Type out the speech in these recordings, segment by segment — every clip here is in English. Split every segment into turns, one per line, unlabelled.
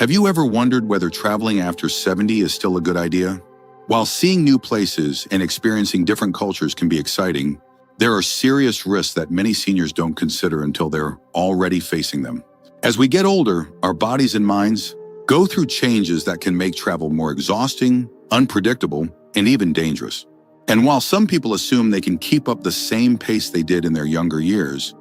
Have you ever wondered whether traveling after 70 is still a good idea? While seeing new places and experiencing different cultures can be exciting, there are serious risks that many seniors don't consider until they're already facing them. As we get older, our bodies and minds go through changes that can make travel more exhausting, unpredictable, and even dangerous. And while some people assume they can keep up the same pace they did in their younger years,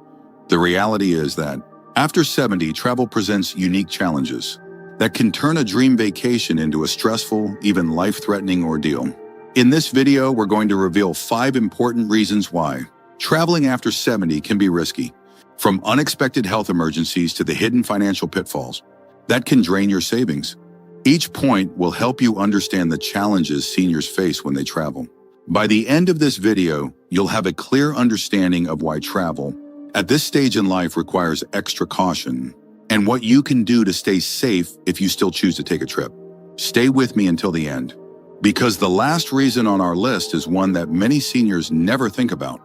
the reality is that after 70, travel presents unique challenges that can turn a dream vacation into a stressful, even life-threatening ordeal. In this video, we're going to reveal 5 important reasons why traveling after 70 can be risky, from unexpected health emergencies to the hidden financial pitfalls that can drain your savings. Each point will help you understand the challenges seniors face when they travel. By the end of this video, you'll have a clear understanding of why travel at this stage in life requires extra caution and what you can do to stay safe if you still choose to take a trip. Stay with me until the end, because the last reason on our list is one that many seniors never think about.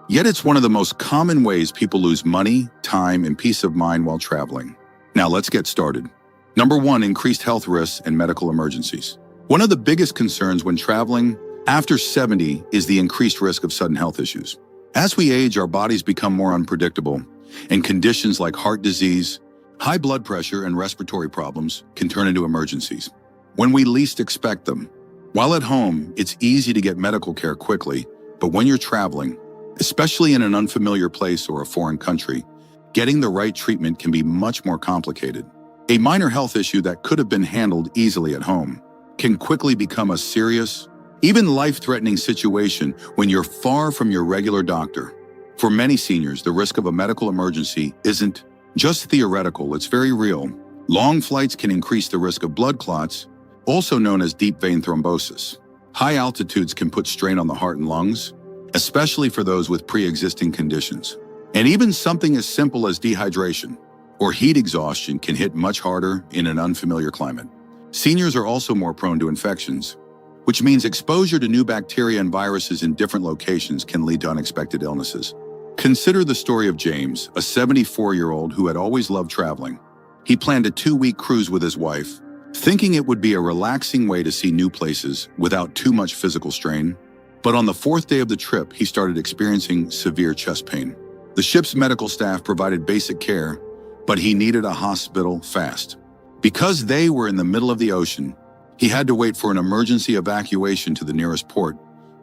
Yet it's one of the most common ways people lose money, time, and peace of mind while traveling. Now let's get started. Number 1, increased health risks and medical emergencies. One of the biggest concerns when traveling after 70 is the increased risk of sudden health issues. As we age, our bodies become more unpredictable, and conditions like heart disease, high blood pressure, and respiratory problems can turn into emergencies when we least expect them. While at home, it's easy to get medical care quickly, but when you're traveling, especially in an unfamiliar place or a foreign country, getting the right treatment can be much more complicated. A minor health issue that could have been handled easily at home can quickly become a serious, even life-threatening situation when you're far from your regular doctor. For many seniors, the risk of a medical emergency isn't just theoretical, it's very real. Long flights can increase the risk of blood clots, also known as deep vein thrombosis. High altitudes can put strain on the heart and lungs, especially for those with pre-existing conditions. And even something as simple as dehydration or heat exhaustion can hit much harder in an unfamiliar climate. Seniors are also more prone to infections, which means exposure to new bacteria and viruses in different locations can lead to unexpected illnesses. Consider the story of James, a 74-year-old who had always loved traveling. He planned a 2-week cruise with his wife, thinking it would be a relaxing way to see new places without too much physical strain. But on the 4th day of the trip, he started experiencing severe chest pain. The ship's medical staff provided basic care, but he needed a hospital fast. Because they were in the middle of the ocean, he had to wait for an emergency evacuation to the nearest port,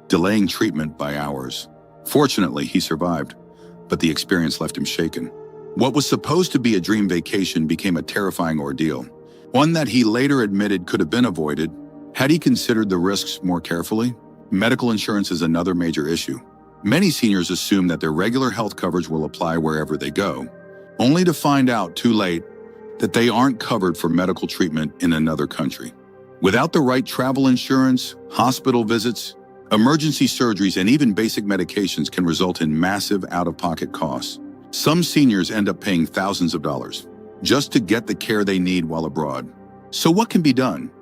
delaying treatment by hours. Fortunately, he survived, but the experience left him shaken. What was supposed to be a dream vacation became a terrifying ordeal, one that he later admitted could have been avoided had he considered the risks more carefully. Medical insurance is another major issue. Many seniors assume that their regular health coverage will apply wherever they go, only to find out too late that they aren't covered for medical treatment in another country. Without the right travel insurance, hospital visits, emergency surgeries, and even basic medications can result in massive out-of-pocket costs. Some seniors end up paying thousands of dollars just to get the care they need while abroad. So what can be done?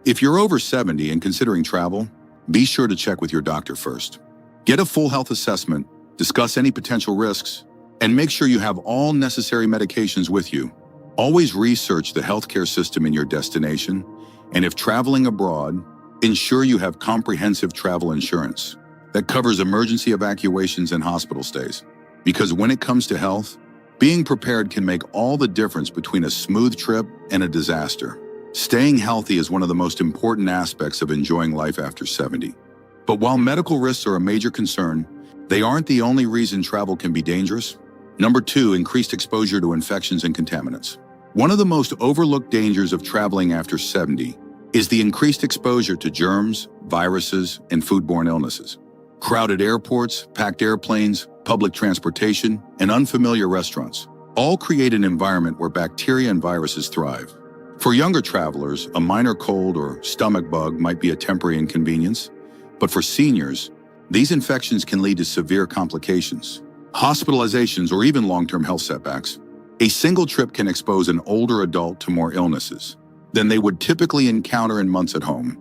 If you're over 70 and considering travel, be sure to check with your doctor first. Get a full health assessment, discuss any potential risks, and make sure you have all necessary medications with you. Always research the healthcare system in your destination, and if traveling abroad, ensure you have comprehensive travel insurance that covers emergency evacuations and hospital stays. Because when it comes to health, being prepared can make all the difference between a smooth trip and a disaster. Staying healthy is one of the most important aspects of enjoying life after 70. But while medical risks are a major concern, they aren't the only reason travel can be dangerous. Number 2, increased exposure to infections and contaminants. One of the most overlooked dangers of traveling after 70 is the increased exposure to germs, viruses, and foodborne illnesses. Crowded airports, packed airplanes, public transportation, and unfamiliar restaurants all create an environment where bacteria and viruses thrive. For younger travelers, a minor cold or stomach bug might be a temporary inconvenience, but for seniors, these infections can lead to severe complications, hospitalizations, or even long-term health setbacks. A single trip can expose an older adult to more illnesses than they would typically encounter in months at home,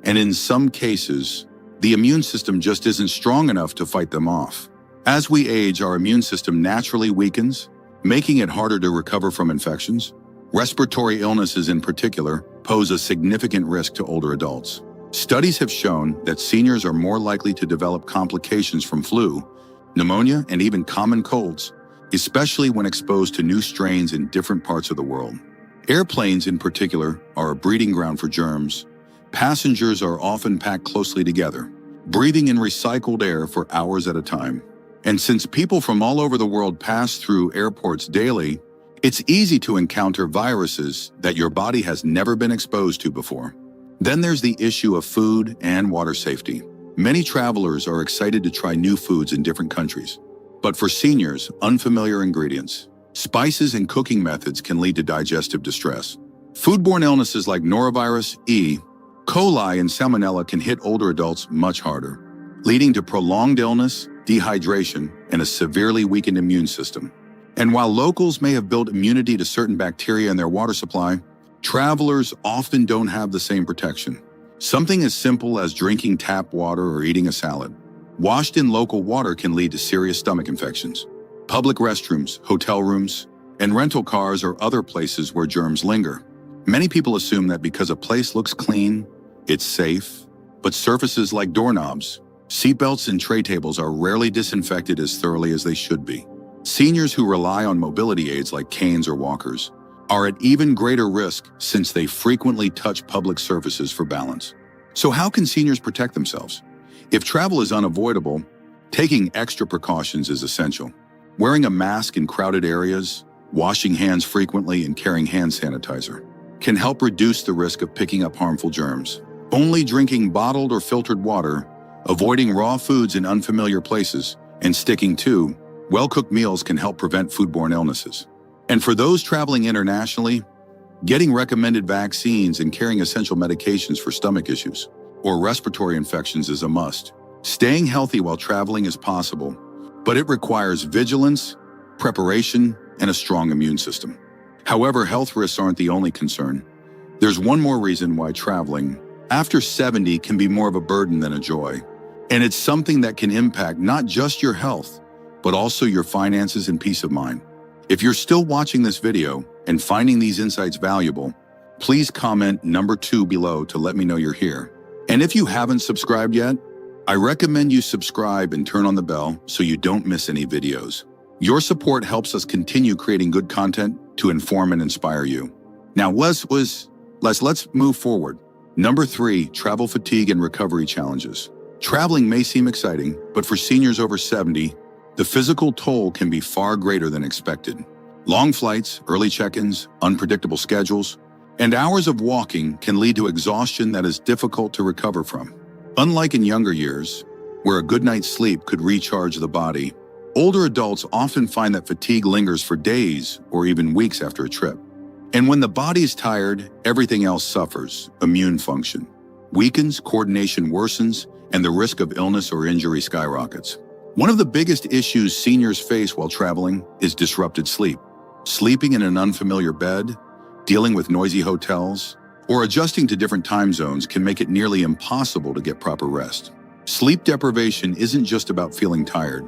and in some cases, the immune system just isn't strong enough to fight them off. As we age, our immune system naturally weakens, making it harder to recover from infections. Respiratory illnesses in particular pose a significant risk to older adults. Studies have shown that seniors are more likely to develop complications from flu, pneumonia, and even common colds, especially when exposed to new strains in different parts of the world. Airplanes, in particular, are a breeding ground for germs. Passengers are often packed closely together, breathing in recycled air for hours at a time. And since people from all over the world pass through airports daily, it's easy to encounter viruses that your body has never been exposed to before. Then there's the issue of food and water safety. Many travelers are excited to try new foods in different countries. But for seniors, unfamiliar ingredients, spices, and cooking methods can lead to digestive distress. Foodborne illnesses like norovirus, E. coli, and salmonella can hit older adults much harder, leading to prolonged illness, dehydration, and a severely weakened immune system. And while locals may have built immunity to certain bacteria in their water supply, travelers often don't have the same protection. Something as simple as drinking tap water or eating a salad washed in local water can lead to serious stomach infections. Public restrooms, hotel rooms, and rental cars are other places where germs linger. Many people assume that because a place looks clean, it's safe, but surfaces like doorknobs, seatbelts, and tray tables are rarely disinfected as thoroughly as they should be. Seniors who rely on mobility aids like canes or walkers are at even greater risk since they frequently touch public surfaces for balance. So how can seniors protect themselves? If travel is unavoidable, taking extra precautions is essential. Wearing a mask in crowded areas, washing hands frequently, and carrying hand sanitizer can help reduce the risk of picking up harmful germs. Only drinking bottled or filtered water, avoiding raw foods in unfamiliar places, and sticking to well-cooked meals can help prevent foodborne illnesses. And for those traveling internationally, getting recommended vaccines and carrying essential medications for stomach issues or respiratory infections is a must. Staying healthy while traveling is possible, but it requires vigilance, preparation, and a strong immune system. However, health risks aren't the only concern. There's one more reason why traveling after 70 can be more of a burden than a joy. And it's something that can impact not just your health, but also your finances and peace of mind. If you're still watching this video and finding these insights valuable, please comment number 2 below to let me know you're here. And if you haven't subscribed yet, I recommend you subscribe and turn on the bell so you don't miss any videos. Your support helps us continue creating good content to inform and inspire you. Now let's move forward. Number 3, travel fatigue and recovery challenges. Traveling may seem exciting, but for seniors over 70, the physical toll can be far greater than expected. Long flights, early check-ins, unpredictable schedules, and hours of walking can lead to exhaustion that is difficult to recover from. Unlike in younger years, where a good night's sleep could recharge the body, older adults often find that fatigue lingers for days or even weeks after a trip. And when the body is tired, everything else suffers. Immune function weakens, coordination worsens, and the risk of illness or injury skyrockets. One of the biggest issues seniors face while traveling is disrupted sleep. Sleeping in an unfamiliar bed, dealing with noisy hotels, or adjusting to different time zones can make it nearly impossible to get proper rest. Sleep deprivation isn't just about feeling tired.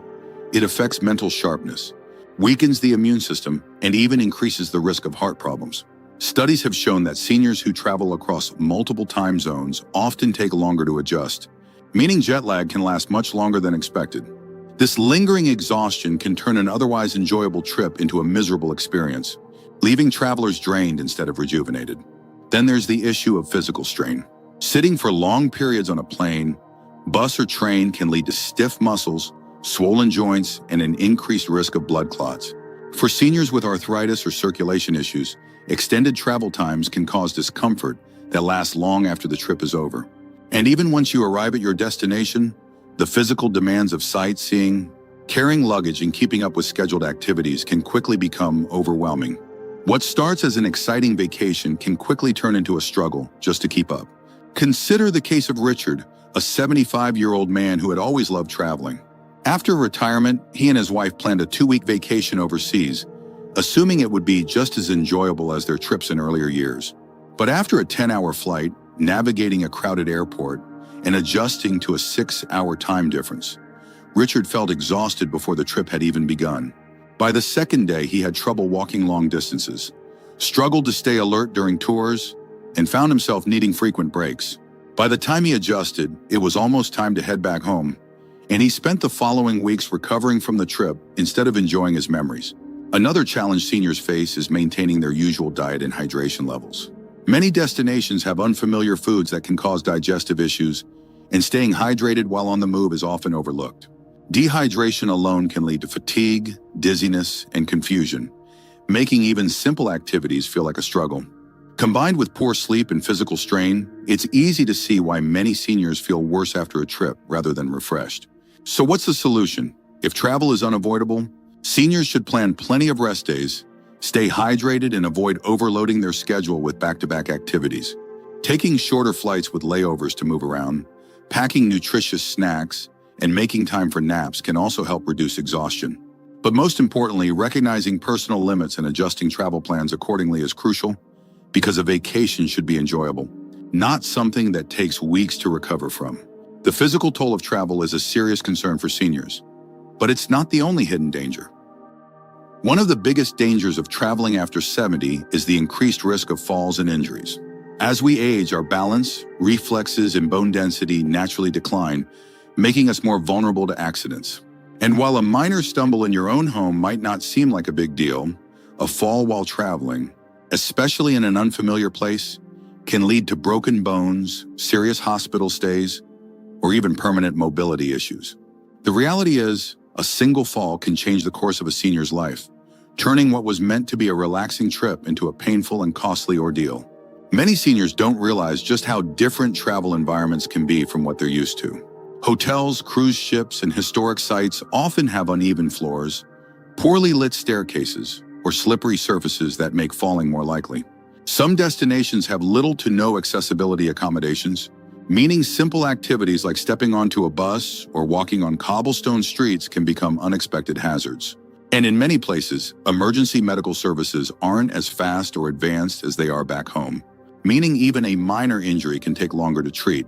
It affects mental sharpness, weakens the immune system, and even increases the risk of heart problems. Studies have shown that seniors who travel across multiple time zones often take longer to adjust, meaning jet lag can last much longer than expected. This lingering exhaustion can turn an otherwise enjoyable trip into a miserable experience, leaving travelers drained instead of rejuvenated. Then there's the issue of physical strain. Sitting for long periods on a plane, bus, or train can lead to stiff muscles, swollen joints, and an increased risk of blood clots. For seniors with arthritis or circulation issues, extended travel times can cause discomfort that lasts long after the trip is over. And even once you arrive at your destination, the physical demands of sightseeing, carrying luggage, and keeping up with scheduled activities can quickly become overwhelming. What starts as an exciting vacation can quickly turn into a struggle just to keep up. Consider the case of Richard, a 75-year-old man who had always loved traveling. After retirement, he and his wife planned a 2-week vacation overseas, assuming it would be just as enjoyable as their trips in earlier years. But after a 10-hour flight, navigating a crowded airport, and adjusting to a 6-hour time difference, Richard felt exhausted before the trip had even begun. By the second day, he had trouble walking long distances, struggled to stay alert during tours, and found himself needing frequent breaks. By the time he adjusted, it was almost time to head back home, and he spent the following weeks recovering from the trip instead of enjoying his memories. Another challenge seniors face is maintaining their usual diet and hydration levels. Many destinations have unfamiliar foods that can cause digestive issues, and staying hydrated while on the move is often overlooked. Dehydration alone can lead to fatigue, dizziness, and confusion, making even simple activities feel like a struggle. Combined with poor sleep and physical strain, it's easy to see why many seniors feel worse after a trip rather than refreshed. So what's the solution? If travel is unavoidable, seniors should plan plenty of rest days, stay hydrated, and avoid overloading their schedule with back-to-back activities. Taking shorter flights with layovers to move around, packing nutritious snacks, and making time for naps can also help reduce exhaustion. But most importantly, recognizing personal limits and adjusting travel plans accordingly is crucial, because a vacation should be enjoyable, not something that takes weeks to recover from. The physical toll of travel is a serious concern for seniors, but it's not the only hidden danger. One of the biggest dangers of traveling after 70 is the increased risk of falls and injuries. As we age, our balance, reflexes, and bone density naturally decline, making us more vulnerable to accidents. And while a minor stumble in your own home might not seem like a big deal, a fall while traveling, especially in an unfamiliar place, can lead to broken bones, serious hospital stays, or even permanent mobility issues. The reality is, a single fall can change the course of a senior's life, turning what was meant to be a relaxing trip into a painful and costly ordeal. Many seniors don't realize just how different travel environments can be from what they're used to. Hotels, cruise ships, and historic sites often have uneven floors, poorly lit staircases, or slippery surfaces that make falling more likely. Some destinations have little to no accessibility accommodations, meaning simple activities like stepping onto a bus or walking on cobblestone streets can become unexpected hazards. And in many places, emergency medical services aren't as fast or advanced as they are back home, meaning even a minor injury can take longer to treat,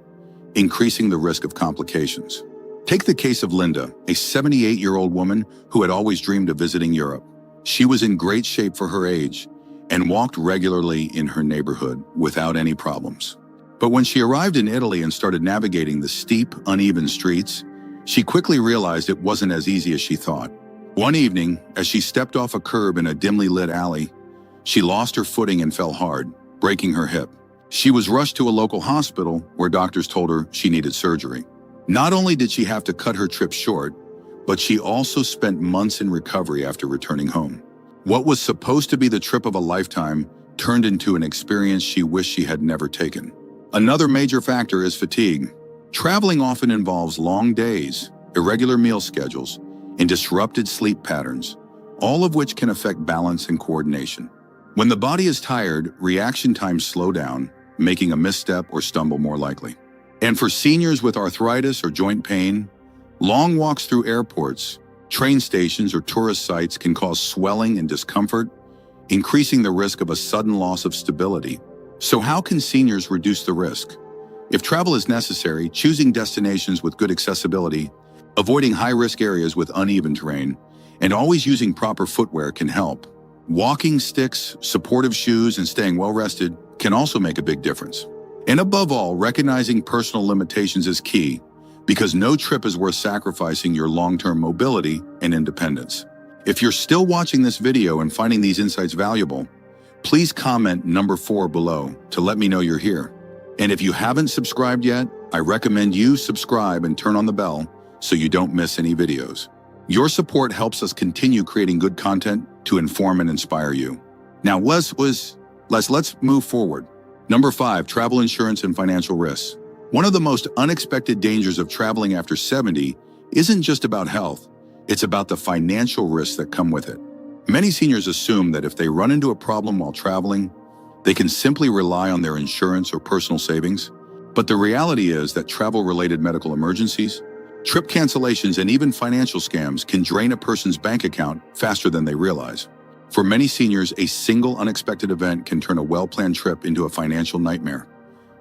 increasing the risk of complications. Take the case of Linda, a 78-year-old woman who had always dreamed of visiting Europe. She was in great shape for her age and walked regularly in her neighborhood without any problems. But when she arrived in Italy and started navigating the steep, uneven streets, she quickly realized it wasn't as easy as she thought. One evening, as she stepped off a curb in a dimly lit alley, she lost her footing and fell hard, breaking her hip. She was rushed to a local hospital where doctors told her she needed surgery. Not only did she have to cut her trip short, but she also spent months in recovery after returning home. What was supposed to be the trip of a lifetime turned into an experience she wished she had never taken. Another major factor is fatigue. Traveling often involves long days, irregular meal schedules, and disrupted sleep patterns, all of which can affect balance and coordination. When the body is tired, reaction times slow down, making a misstep or stumble more likely. And for seniors with arthritis or joint pain, long walks through airports, train stations, or tourist sites can cause swelling and discomfort, increasing the risk of a sudden loss of stability. So how can seniors reduce the risk? If travel is necessary, choosing destinations with good accessibility, avoiding high-risk areas with uneven terrain, and always using proper footwear can help. Walking sticks, supportive shoes, and staying well-rested can also make a big difference. And above all, recognizing personal limitations is key, because no trip is worth sacrificing your long-term mobility and independence. If you're still watching this video and finding these insights valuable, please comment number 4 below to let me know you're here. And if you haven't subscribed yet, I recommend you subscribe and turn on the bell so you don't miss any videos. Your support helps us continue creating good content to inform and inspire you. Now let's move forward. Number 5, travel insurance and financial risks. One of the most unexpected dangers of traveling after 70 isn't just about health, it's about the financial risks that come with it. Many seniors assume that if they run into a problem while traveling, they can simply rely on their insurance or personal savings. But the reality is that travel-related medical emergencies, trip cancellations, and even financial scams can drain a person's bank account faster than they realize. For many seniors, a single unexpected event can turn a well-planned trip into a financial nightmare,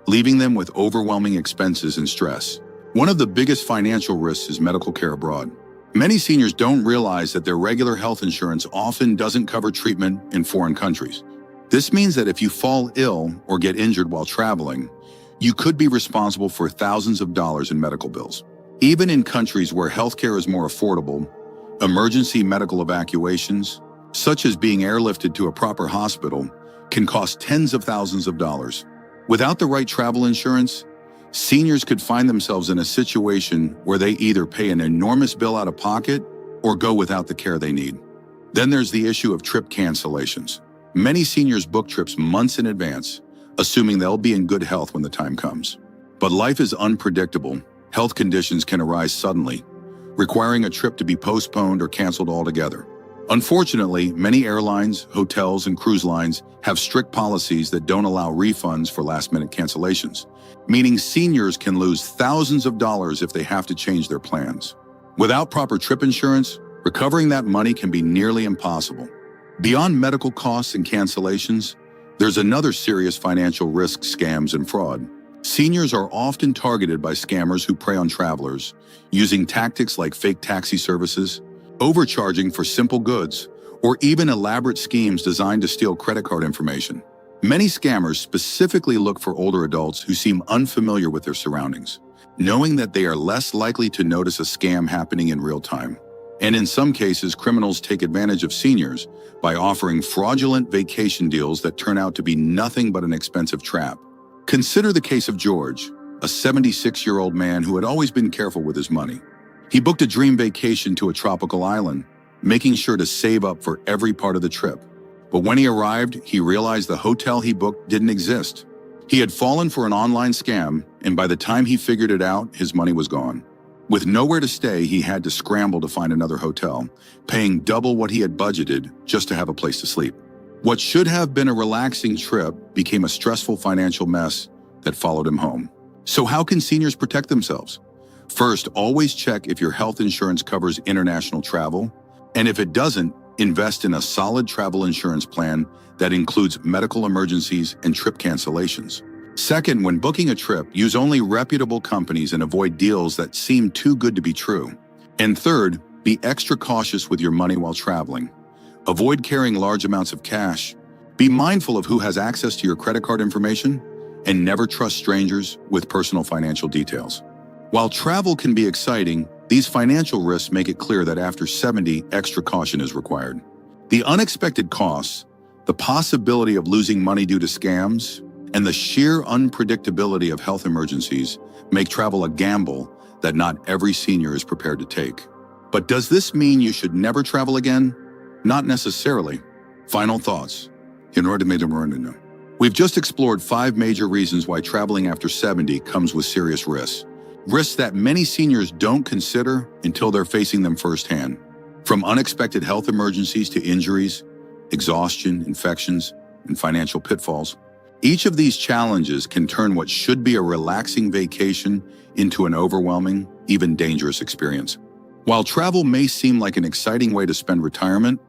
leaving them with overwhelming expenses and stress. One of the biggest financial risks is medical care abroad. Many seniors don't realize that their regular health insurance often doesn't cover treatment in foreign countries. This means that if you fall ill or get injured while traveling, you could be responsible for thousands of dollars in medical bills. Even in countries where healthcare is more affordable, emergency medical evacuations, such as being airlifted to a proper hospital, can cost tens of thousands of dollars. Without the right travel insurance, seniors could find themselves in a situation where they either pay an enormous bill out of pocket or go without the care they need. Then there's the issue of trip cancellations. Many seniors book trips months in advance, assuming they'll be in good health when the time comes. But life is unpredictable. Health conditions can arise suddenly, requiring a trip to be postponed or canceled altogether. Unfortunately, many airlines, hotels, and cruise lines have strict policies that don't allow refunds for last-minute cancellations, meaning seniors can lose thousands of dollars if they have to change their plans. Without proper trip insurance, recovering that money can be nearly impossible. Beyond medical costs and cancellations, there's another serious financial risk: scams and fraud. Seniors are often targeted by scammers who prey on travelers, using tactics like fake taxi services, overcharging for simple goods, or even elaborate schemes designed to steal credit card information. Many scammers specifically look for older adults who seem unfamiliar with their surroundings, knowing that they are less likely to notice a scam happening in real time. And in some cases, criminals take advantage of seniors by offering fraudulent vacation deals that turn out to be nothing but an expensive trap. Consider the case of George, a 76-year-old man who had always been careful with his money. He booked a dream vacation to a tropical island, making sure to save up for every part of the trip. But when he arrived, he realized the hotel he booked didn't exist. He had fallen for an online scam, and by the time he figured it out, his money was gone. With nowhere to stay, he had to scramble to find another hotel, paying double what he had budgeted just to have a place to sleep. What should have been a relaxing trip became a stressful financial mess that followed him home. So how can seniors protect themselves? First, always check if your health insurance covers international travel, and if it doesn't, invest in a solid travel insurance plan that includes medical emergencies and trip cancellations. Second, when booking a trip, use only reputable companies and avoid deals that seem too good to be true. And third, be extra cautious with your money while traveling. Avoid carrying large amounts of cash. Be mindful of who has access to your credit card information, and never trust strangers with personal financial details. While travel can be exciting, these financial risks make it clear that after 70, extra caution is required. The unexpected costs, the possibility of losing money due to scams, and the sheer unpredictability of health emergencies make travel a gamble that not every senior is prepared to take. But does this mean you should never travel again? Not necessarily. Final thoughts. We've just explored 5 major reasons why traveling after 70 comes with serious risks. Risks that many seniors don't consider until they're facing them firsthand. From unexpected health emergencies to injuries, exhaustion, infections, and financial pitfalls. Each of these challenges can turn what should be a relaxing vacation into an overwhelming, even dangerous experience. While travel may seem like an exciting way to spend retirement,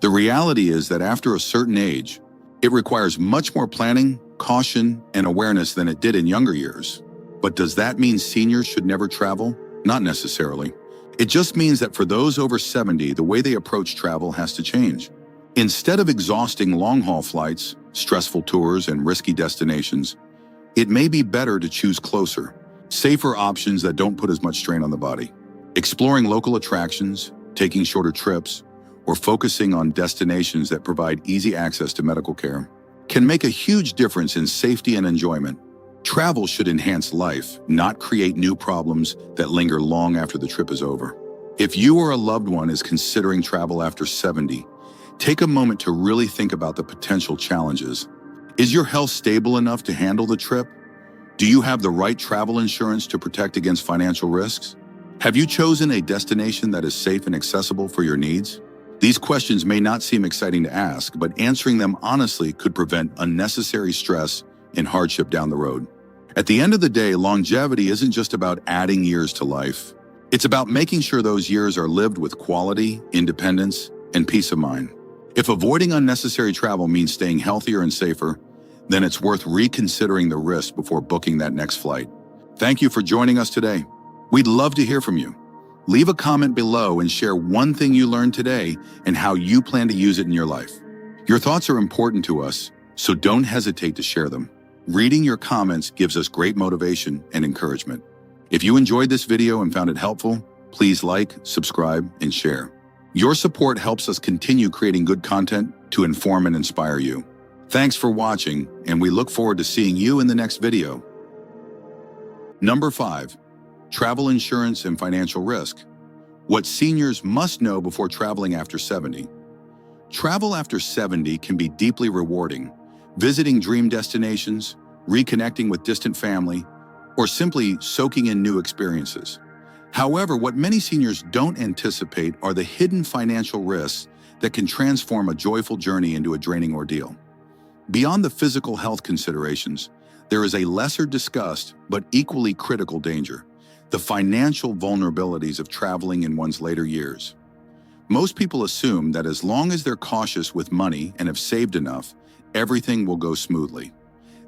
the reality is that after a certain age, it requires much more planning, caution, and awareness than it did in younger years. But does that mean seniors should never travel? Not necessarily. It just means that for those over 70, the way they approach travel has to change. Instead of exhausting long-haul flights, stressful tours, and risky destinations, it may be better to choose closer, safer options that don't put as much strain on the body. Exploring local attractions, taking shorter trips, or focusing on destinations that provide easy access to medical care can make a huge difference in safety and enjoyment. Travel should enhance life, not create new problems that linger long after the trip is over. If you or a loved one is considering travel after 70, take a moment to really think about the potential challenges. Is your health stable enough to handle the trip? Do you have the right travel insurance to protect against financial risks? Have you chosen a destination that is safe and accessible for your needs? These questions may not seem exciting to ask, but answering them honestly could prevent unnecessary stress and hardship down the road. At the end of the day, longevity isn't just about adding years to life. It's about making sure those years are lived with quality, independence, and peace of mind. If avoiding unnecessary travel means staying healthier and safer, then it's worth reconsidering the risk before booking that next flight. Thank you for joining us today. We'd love to hear from you. Leave a comment below and share one thing you learned today and how you plan to use it in your life. Your thoughts are important to us, so don't hesitate to share them. Reading your comments gives us great motivation and encouragement. If you enjoyed this video and found it helpful, please like, subscribe, and share. Your support helps us continue creating good content to inform and inspire you. Thanks for watching, and we look forward to seeing you in the next video. Number 5. Travel insurance and financial risk. What seniors must know before traveling after 70. Travel after 70 can be deeply rewarding. Visiting dream destinations, reconnecting with distant family, or simply soaking in new experiences. However, what many seniors don't anticipate are the hidden financial risks that can transform a joyful journey into a draining ordeal. Beyond the physical health considerations, there is a lesser discussed but equally critical danger: the financial vulnerabilities of traveling in one's later years. Most people assume that as long as they're cautious with money and have saved enough, everything will go smoothly.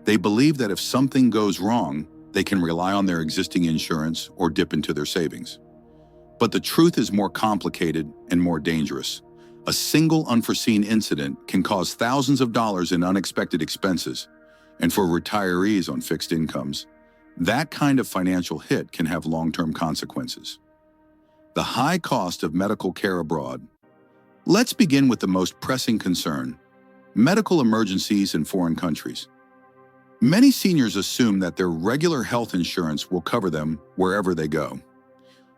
They believe that if something goes wrong, they can rely on their existing insurance or dip into their savings. But the truth is more complicated and more dangerous. A single unforeseen incident can cause thousands of dollars in unexpected expenses, and for retirees on fixed incomes, that kind of financial hit can have long-term consequences. The high cost of medical care abroad. Let's begin with the most pressing concern: medical emergencies in foreign countries. Many seniors assume that their regular health insurance will cover them wherever they go.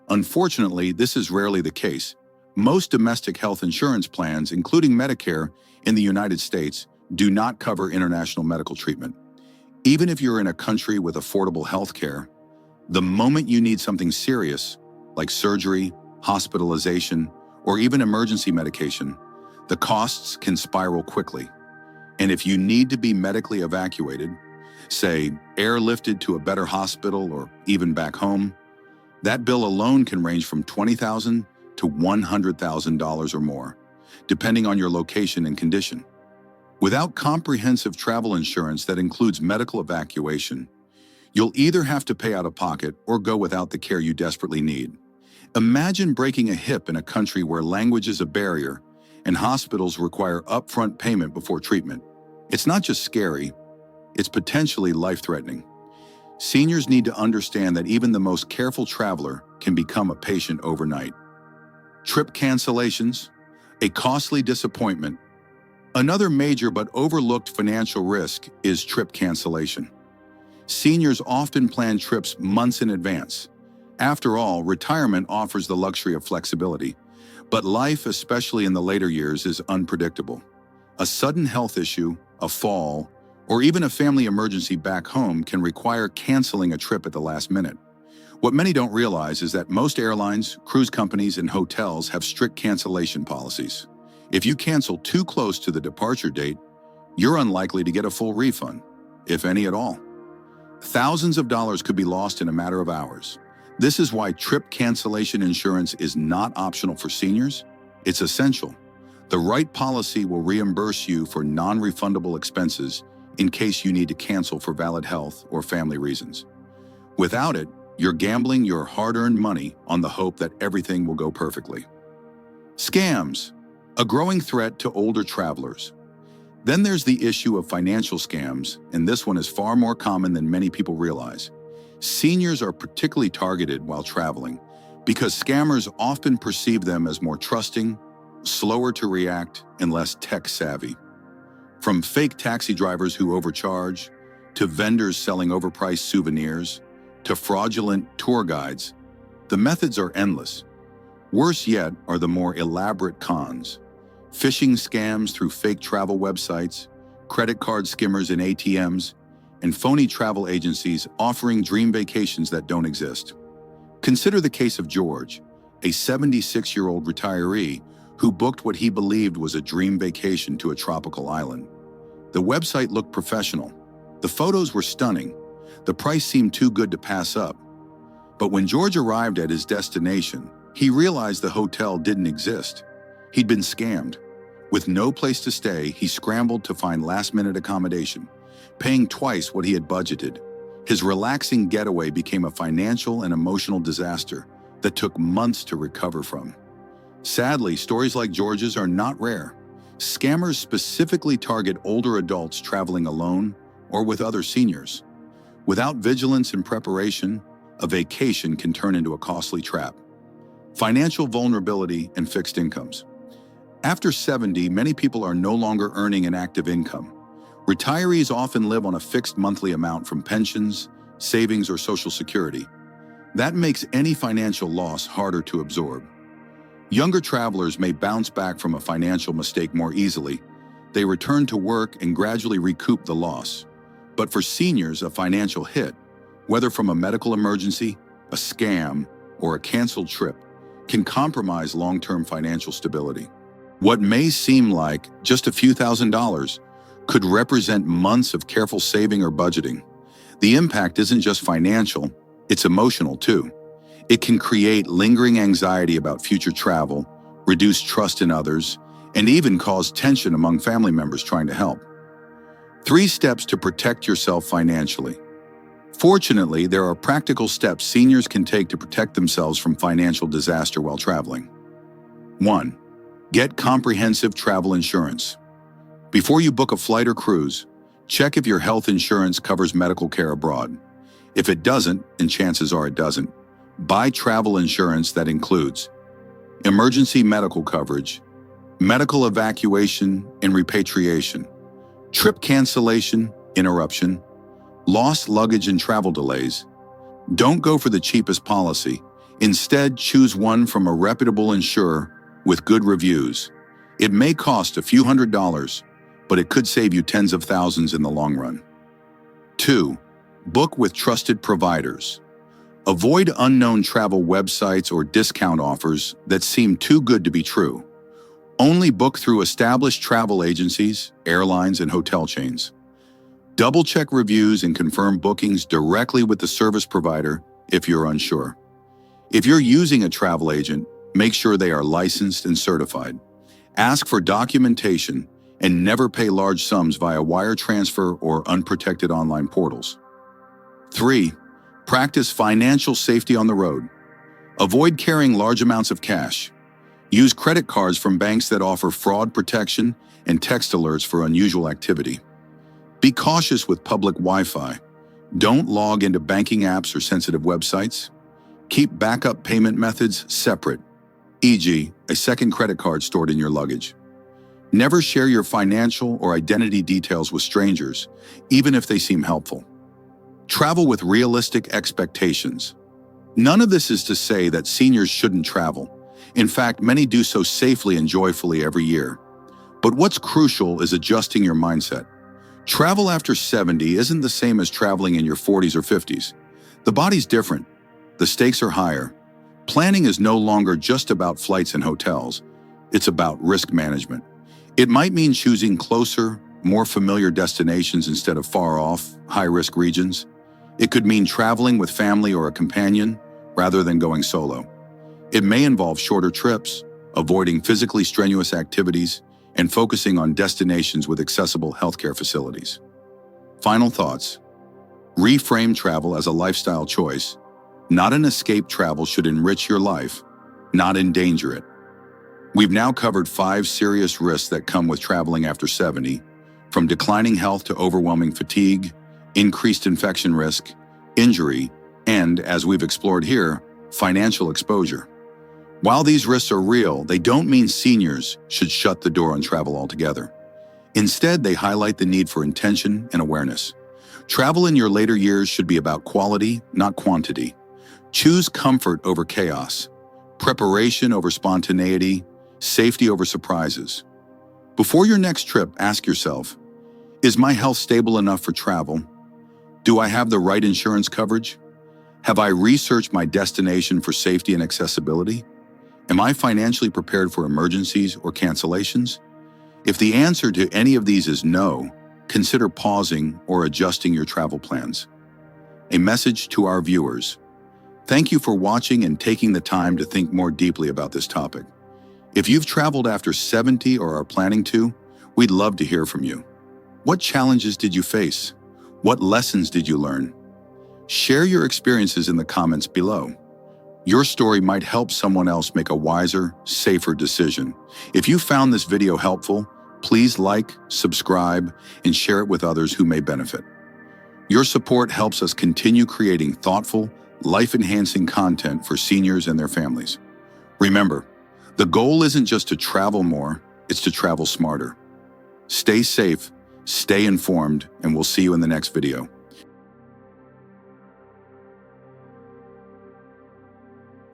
Unfortunately, this is rarely the case. Most domestic health insurance plans, including Medicare in the United States, do not cover international medical treatment. Even if you're in a country with affordable health care, the moment you need something serious, like surgery, hospitalization, or even emergency medication, the costs can spiral quickly. And if you need to be medically evacuated, say airlifted to a better hospital or even back home, that bill alone can range from $20,000 to $100,000 or more, depending on your location and condition. Without comprehensive travel insurance that includes medical evacuation, you'll either have to pay out of pocket or go without the care you desperately need. Imagine breaking a hip in a country where language is a barrier and hospitals require upfront payment before treatment. It's not just scary, it's potentially life-threatening. Seniors need to understand that even the most careful traveler can become a patient overnight. Trip cancellations, a costly disappointment. Another major but overlooked financial risk is trip cancellation. Seniors often plan trips months in advance. After all, retirement offers the luxury of flexibility, but life, especially in the later years, is unpredictable. A sudden health issue, a fall, or even a family emergency back home can require canceling a trip at the last minute. What many don't realize is that most airlines, cruise companies, and hotels have strict cancellation policies. If you cancel too close to the departure date, you're unlikely to get a full refund, if any at all. Thousands of dollars could be lost in a matter of hours. This is why trip cancellation insurance is not optional for seniors. It's essential. The right policy will reimburse you for non-refundable expenses in case you need to cancel for valid health or family reasons. Without it, you're gambling your hard-earned money on the hope that everything will go perfectly. Scams, a growing threat to older travelers. Then there's the issue of financial scams, and this one is far more common than many people realize. Seniors are particularly targeted while traveling because scammers often perceive them as more trusting, slower to react, and less tech-savvy. From fake taxi drivers who overcharge, to vendors selling overpriced souvenirs, to fraudulent tour guides, the methods are endless. Worse yet are the more elaborate cons. Phishing scams through fake travel websites, credit card skimmers in ATMs, and phony travel agencies offering dream vacations that don't exist. Consider the case of George, a 76-year-old retiree who booked what he believed was a dream vacation to a tropical island. The website looked professional. The photos were stunning. The price seemed too good to pass up. But when George arrived at his destination, he realized the hotel didn't exist. He'd been scammed. With no place to stay, he scrambled to find last-minute accommodation, paying twice what he had budgeted. His relaxing getaway became a financial and emotional disaster that took months to recover from. Sadly, stories like George's are not rare. Scammers specifically target older adults traveling alone or with other seniors. Without vigilance and preparation, a vacation can turn into a costly trap. Financial vulnerability and fixed incomes. After 70, many people are no longer earning an active income. Retirees often live on a fixed monthly amount from pensions, savings, or Social Security. That makes any financial loss harder to absorb. Younger travelers may bounce back from a financial mistake more easily. They return to work and gradually recoup the loss. But for seniors, a financial hit, whether from a medical emergency, a scam, or a canceled trip, can compromise long-term financial stability. What may seem like just a few $1,000s could represent months of careful saving or budgeting. The impact isn't just financial, it's emotional too. It can create lingering anxiety about future travel, reduce trust in others, and even cause tension among family members trying to help. 3 steps to protect yourself financially. Fortunately, there are practical steps seniors can take to protect themselves from financial disaster while traveling. 1. Get comprehensive travel insurance. Before you book a flight or cruise, check if your health insurance covers medical care abroad. If it doesn't, and chances are it doesn't, buy travel insurance that includes emergency medical coverage, medical evacuation and repatriation, trip cancellation, interruption, lost luggage and travel delays. Don't go for the cheapest policy. Instead, choose one from a reputable insurer with good reviews. It may cost a few $100s, but it could save you tens of thousands in the long run. 2. Book with trusted providers. Avoid unknown travel websites or discount offers that seem too good to be true. Only book through established travel agencies, airlines, and hotel chains. Double-check reviews and confirm bookings directly with the service provider if you're unsure. If you're using a travel agent, make sure they are licensed and certified. Ask for documentation and never pay large sums via wire transfer or unprotected online portals. 3. Practice financial safety on the road. Avoid carrying large amounts of cash. Use credit cards from banks that offer fraud protection and text alerts for unusual activity. Be cautious with public Wi-Fi. Don't log into banking apps or sensitive websites. Keep backup payment methods separate, e.g., a second credit card stored in your luggage. Never share your financial or identity details with strangers, even if they seem helpful. Travel with realistic expectations. None of this is to say that seniors shouldn't travel. In fact, many do so safely and joyfully every year. But what's crucial is adjusting your mindset. Travel after 70 isn't the same as traveling in your 40s or 50s. The body's different. The stakes are higher. Planning is no longer just about flights and hotels. It's about risk management. It might mean choosing closer, more familiar destinations instead of far-off, high-risk regions. It could mean traveling with family or a companion rather than going solo. It may involve shorter trips, avoiding physically strenuous activities, and focusing on destinations with accessible healthcare facilities. Final thoughts. Reframe travel as a lifestyle choice. Not an escape. Travel should enrich your life, not endanger it. We've now covered 5 serious risks that come with traveling after 70, from declining health to overwhelming fatigue, increased infection risk, injury, and, as we've explored here, financial exposure. While these risks are real, they don't mean seniors should shut the door on travel altogether. Instead, they highlight the need for intention and awareness. Travel in your later years should be about quality, not quantity. Choose comfort over chaos, preparation over spontaneity, safety over surprises. Before your next trip, ask yourself, is my health stable enough for travel? Do I have the right insurance coverage? Have I researched my destination for safety and accessibility? Am I financially prepared for emergencies or cancellations? If the answer to any of these is no, consider pausing or adjusting your travel plans. A message to our viewers. Thank you for watching and taking the time to think more deeply about this topic. If you've traveled after 70 or are planning to, we'd love to hear from you. What challenges did you face? What lessons did you learn? Share your experiences in the comments below. Your story might help someone else make a wiser, safer decision. If you found this video helpful, Please like, subscribe, and share it with others who may benefit. Your support helps us continue creating thoughtful, life-enhancing content for seniors and their families. Remember, the goal isn't just to travel more, it's to travel smarter. Stay safe, stay informed, and we'll see you in the next video.